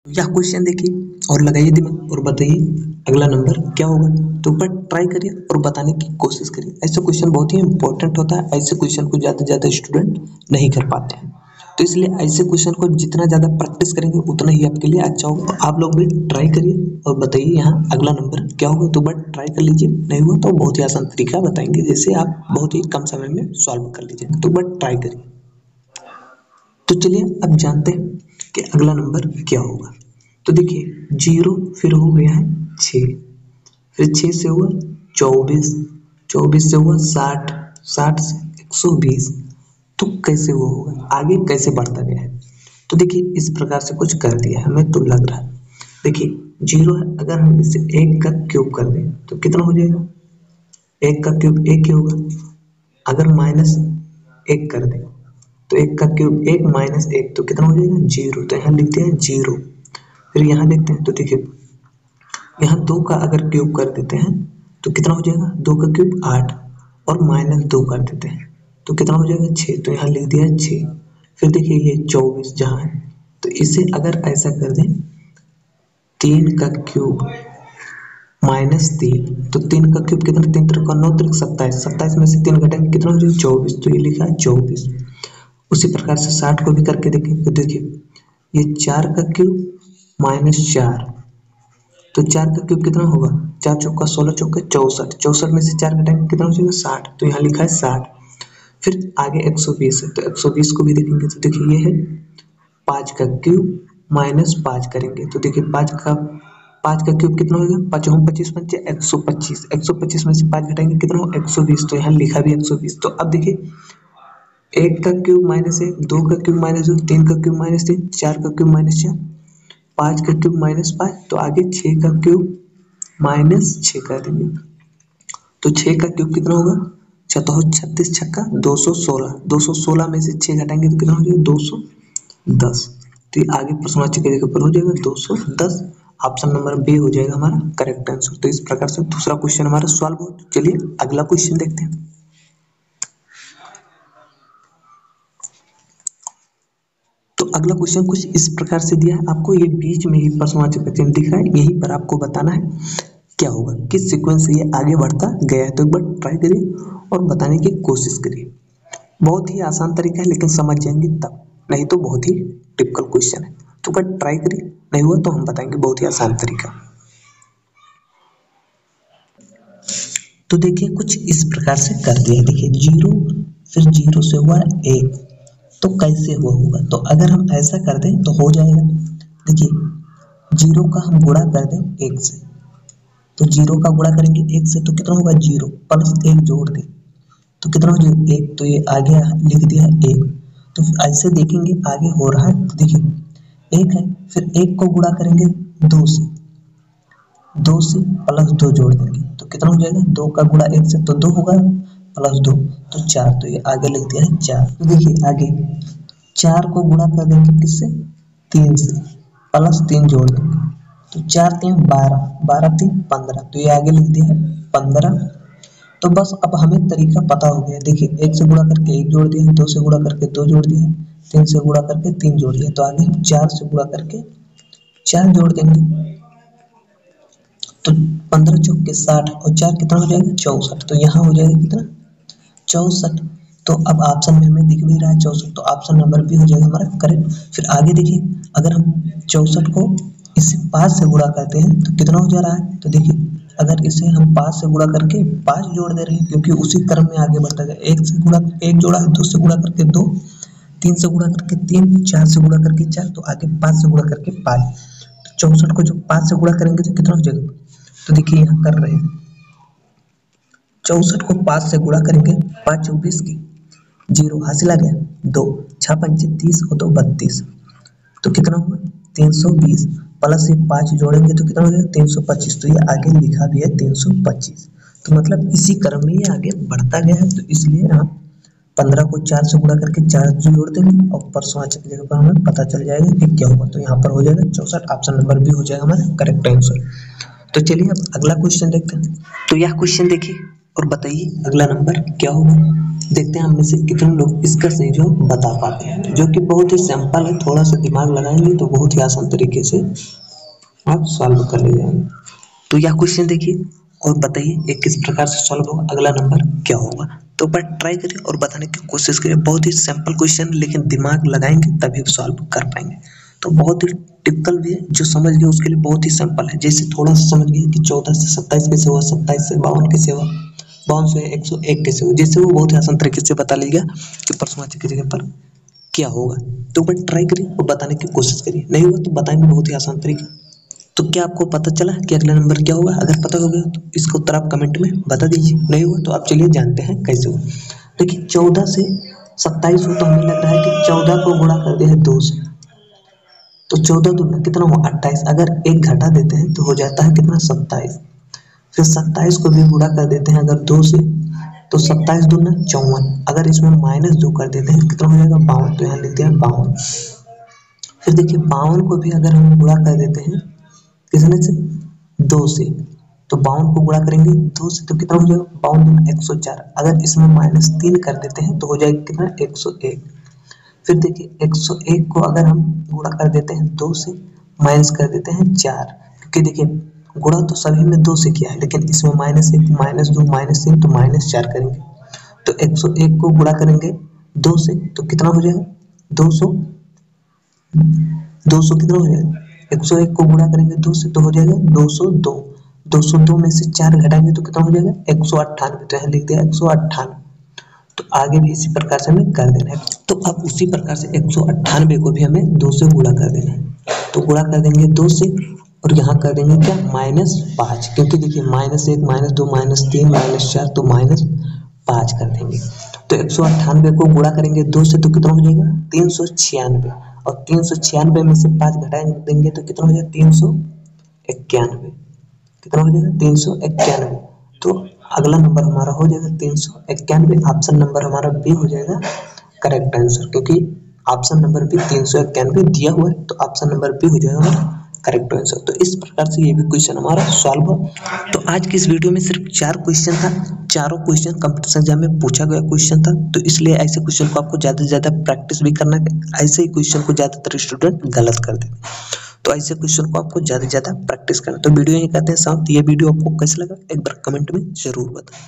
यह क्वेश्चन देखिए और लगाइए दिमाग और बताइए अगला नंबर क्या होगा। तो ऊपर ट्राई करिए और बताने की कोशिश करिए। ऐसे क्वेश्चन बहुत ही इंपॉर्टेंट होता है, ऐसे क्वेश्चन को ज़्यादा से ज़्यादा स्टूडेंट नहीं कर पाते हैं। तो इसलिए ऐसे क्वेश्चन को जितना ज़्यादा प्रैक्टिस करेंगे उतना ही आपके लिए अच्छा होगा। तो आप लोग भी ट्राई करिए और बताइए यहाँ अगला नंबर क्या होगा। तो बट ट्राई कर लीजिए, नहीं हुआ तो बहुत ही आसान तरीका बताएंगे, जैसे आप बहुत ही कम समय में सॉल्व कर लीजिए। तो बट ट्राई करिए। तो चलिए अब जानते हैं कि अगला नंबर क्या होगा। तो देखिए 0 फिर हो गया है 6, फिर 6 से हुआ 24, 24 से हुआ 60, 60 से 120। तो कैसे वो होगा, आगे कैसे बढ़ता गया है। तो देखिए इस प्रकार से कुछ कर दिया है हमें तो लग रहा है। देखिए 0 है, अगर हम इसे 1 का क्यूब कर दें तो कितना हो जाएगा। 1 का क्यूब 1 ही होगा। अगर माइनस 1 कर दें तो 1 का क्यूब 1 माइनस 1 तो कितना हो जाएगा 0। तो यहाँ लिखते हैं 0। फिर यहाँ देखते हैं तो देखिए यहाँ 2 का अगर क्यूब कर देते हैं तो कितना हो जाएगा, 2 का क्यूब 8 और माइनस 2 कर देते हैं तो कितना हो जाएगा 6। तो यहाँ लिख दिया 6। फिर देखिए ये 24 जहाँ है तो इसे अगर ऐसा कर दें 3 का क्यूब माइनस 3 तो 3 का क्यूब कितना, 3 त्रिक 9 त्रिक 27, 27 में से 3 घटाएंगे कितना हो जाएगा 24। तो ये लिखा है 24। उसी प्रकार से 60 को भी करके देखें तो देखिए ये 4 का क्यूब माइनस 4 तो 4 का क्यूब कितना होगा, 4 चौका 16 चौके 64, 64 में से 4 घटाएंगे कितना हो जाएगा 60। तो यहाँ लिखा है 60। फिर आगे 120 है तो 120 को भी देखेंगे तो देखिए ये है 5 का क्यूब माइनस 5 करेंगे तो देखिए 5 का क्यूब कितना होगा, 5 हम 25 पंचे 125, 125 में से 5 घटाएंगे कितना होगा 120। तो यहाँ लिखा भी 120। तो अब देखिए 1 का क्यूब माइनस 1, 2 का क्यूब माइनस 2, 3 का क्यूब माइनस 3, 4 का क्यूब माइनस 4, 5 का क्यूब माइनस 5। तो आगे 6 का क्यूब माइनस 6 कर देंगे तो 6 का क्यूब कितना होगा, 36 छक्का 216, 216 में से 6 घटाएंगे तो कितना हो जाएगा 210। तो ये आगे प्रश्नवाची के जगह पर हो जाएगा 210। ऑप्शन नंबर बी हो जाएगा हमारा करेक्ट आंसर। तो इस प्रकार से दूसरा क्वेश्चन हमारा सॉल्व हो। चलिए अगला क्वेश्चन देखते हैं। तो अगला क्वेश्चन कुछ इस प्रकार से दिया है आपको, ये बीच में ही प्रश्नवाची का चिन्ह दिख रहा है, यहीं पर आपको बताना है क्या होगा, किस सीक्वेंस से ये आगे बढ़ता गया है। तो एक बार ट्राई करिए और बताने की कोशिश करिए। बहुत ही आसान तरीका है लेकिन समझ जाएंगे तब, नहीं तो बहुत ही टिपिकल क्वेश्चन है। तो बट ट्राई करिए, नहीं हुआ तो हम बताएंगे बहुत ही आसान तरीका। तो देखिए कुछ इस प्रकार से कर दिया, देखिए 0 फिर 0 से हुआ 1 तो कैसे हुआ होगा। तो अगर हम ऐसा कर दें तो हो जाएगा। देखिए 0 का हम गुणा कर दें 1 से तो 0 का गुणा करेंगे 1 से तो कितना होगा 0 प्लस 1 जोड़ दें तो कितना हो जाएगा 1। तो ये आगे लिख दिया है 1। तो ऐसे देखेंगे आगे हो रहा है तो देखिए 1 है, फिर 1 को गुणा करेंगे 2 से, 2 से प्लस 2 जोड़ देंगे तो कितना हो जाएगा 2 का गुणा 1 से तो 2 होगा प्लस 2 तो 4। तो ये आगे लिख दिया है 4। तो देखिए आगे 4 को गुणा कर देंगे किससे 3 से, प्लस 3 जोड़ देंगे तो 4 3 12, 12 3 15। तो ये आगे लिख दिया है 15। तो बस अब हमें तरीका पता हो गया। देखिए 1 से गुणा करके 1 जोड़ दिया, 2 से गुणा करके 2 जोड़ दिया, 3 से गुणा करके 3 जोड़ दिया। तो आगे 4 से गुणा करके 4 जोड़ देंगे तो 15 चौक के 60 और 4 कितना हो जाएगा 64। तो यहाँ हो जाएगा कितना 64। तो अब ऑप्शन में हमें दिख भी रहा है 64, तो ऑप्शन नंबर बी हो जाएगा हमारा करेक्ट। फिर आगे देखिए अगर हम 64 को इससे 5 से गुणा करते हैं तो कितना हो जा रहा है। तो देखिए अगर इसे हम 5 से गुणा करके 5 जोड़ दे रहे हैं क्योंकि उसी क्रम में आगे बढ़ता है। 1 से गुणा 1 जोड़ा है, 2 से गुणा करके 2, 3 से गुणा करके 3, 4 से गुणा करके 4, तो आगे 5 से गुणा करके 5। तो 64 को जब 5 से गुणा करेंगे तो कितना हो जाएगा। तो देखिए यहाँ कर रहे हैं 64 को 5 से गुणा करेंगे 5 24 की 0 हासिल आ गया 2, 6 पंचे 30 और 2 32। तो कितना हुआ 320 प्लस ये 5 जोड़ेंगे तो कितना हो जाएगा 325। तो ये आगे लिखा भी है 325। तो मतलब इसी क्रम में ये आगे बढ़ता गया है। तो इसलिए आप 15 को 4 से गुणा करके 4 जोड़ देंगे और प्रश्नवाचक की जगह पर हमें पता चल जाएगा कि क्या होगा। तो यहाँ पर हो जाएगा 64। ऑप्शन नंबर बी हो जाएगा हमारा करेक्ट आंसर। तो चलिए अब अगला क्वेश्चन देखते हैं। तो यह क्वेश्चन देखिए और बताइए अगला नंबर क्या होगा। देखते हैं हम में से कितने लोग इसका सही जो बता पाते हैं, जो कि बहुत ही सिंपल है। थोड़ा सा दिमाग लगाएंगे तो बहुत ही आसान तरीके से आप सॉल्व कर ले जाएंगे। तो यह क्वेश्चन देखिए और बताइए ये किस प्रकार से सॉल्व होगा, अगला नंबर क्या होगा। तो बट ट्राई करिए और बताने की कोशिश करिए। बहुत ही सिंपल क्वेश्चन, लेकिन दिमाग लगाएंगे तभी सॉल्व कर पाएंगे। तो बहुत ही टिपिकल भी है, जो समझ गए उसके लिए बहुत ही सिंपल है। जैसे थोड़ा सा समझ गए कि 14 से 27 कैसे हुआ, 27 से 52 कैसे हुआ, 52 से 101 कैसे हुआ, जैसे वो बहुत ही आसान तरीके से बता लीजिएगा कि प्रश्नवाची की जगह पर क्या होगा। तो बट ट्राई करिए और बताने की कोशिश करिए, नहीं हुआ तो बताएंगे बहुत ही आसान तरीका। तो क्या आपको पता चला कि अगला नंबर क्या होगा? अगर पता हो गया तो इसका उत्तर आप कमेंट में बता दीजिए, नहीं हुआ तो आप चलिए जानते हैं कैसे हुआ। देखिए 14 से 27 हो तो हमें लग रहा है कि 14 को गुणा कर दिया है 2 से, तो 14 दूना कितना हुआ 28। अगर एक घटा देते हैं तो हो जाता है कितना 27। फिर 27 को भी गुणा कर देते हैं अगर 2 से, तो 27 दूना 54। अगर इसमें माइनस 2 कर देते हैं कितना हो जाएगा 52, तो यहाँ लिख दिया 52। फिर देखिए 52 को भी अगर हम गुणा कर देते हैं किसने से 2 से, तो 52 को गुणा करेंगे 2 से तो कितना हो जाएगा 52 दूना 104। अगर इसमें माइनस 3 कर देते हैं तो हो जाएगा कितना 101। फिर देखिए 101 को अगर हम गुणा कर देते हैं 2 से, माइनस कर देते हैं 4, क्योंकि देखिए गुणा तो सभी में 2 से किया है, लेकिन इसमें माइनस 1 माइनस 2 माइनस 3 तो माइनस 4 करेंगे। तो 101 को गुणा करेंगे 2 से तो कितना हो जाएगा 200, 200 कितना हो जाएगा 101 को गुणा करेंगे 2 से तो हो जाएगा 202। 202 में से 4 घटाएंगे तो कितना हो जाएगा 198, तो यहाँ लिख दिया 198। तो आगे भी इसी प्रकार से हमें कर देना है। तो अब उसी प्रकार से 198 को भी हमें 2 से गुणा कर देना है। तो गुणा कर देंगे 2 से और यहाँ कर देंगे क्या -5, क्योंकि देखिए -1 -2 -3 -4 तो -5 कर देंगे। तो 198 को गुणा करेंगे 2 से तो कितना हो जाएगा 396, और 396 में से 5 घटा देंगे तो कितना हो जाएगा 391। कितना हो जाएगा 391। तो अगला नंबर हमारा हो जाएगा 391। ऑप्शन नंबर हमारा बी हो जाएगा करेक्ट आंसर, क्योंकि ऑप्शन नंबर बी 391 दिया हुआ है, तो ऑप्शन नंबर बी हो जाएगा हमारा करेक्ट आंसर। तो इस प्रकार से ये भी क्वेश्चन हमारा सॉल्व हुआ। तो आज की इस वीडियो में सिर्फ 4 क्वेश्चन था, चारों क्वेश्चन कंपटीशन एग्जाम में पूछा गया क्वेश्चन था। तो इसलिए ऐसे क्वेश्चन को आपको ज़्यादा से ज़्यादा प्रैक्टिस भी करना है। ऐसे ही क्वेश्चन को ज़्यादातर स्टूडेंट गलत कर देते हैं, तो ऐसे क्वेश्चन को आपको ज़्यादा से ज़्यादा प्रैक्टिस करना। तो वीडियो ये कहते हैं समाप्त। ये वीडियो आपको कैसा लगा एक बार कमेंट में जरूर बताएं।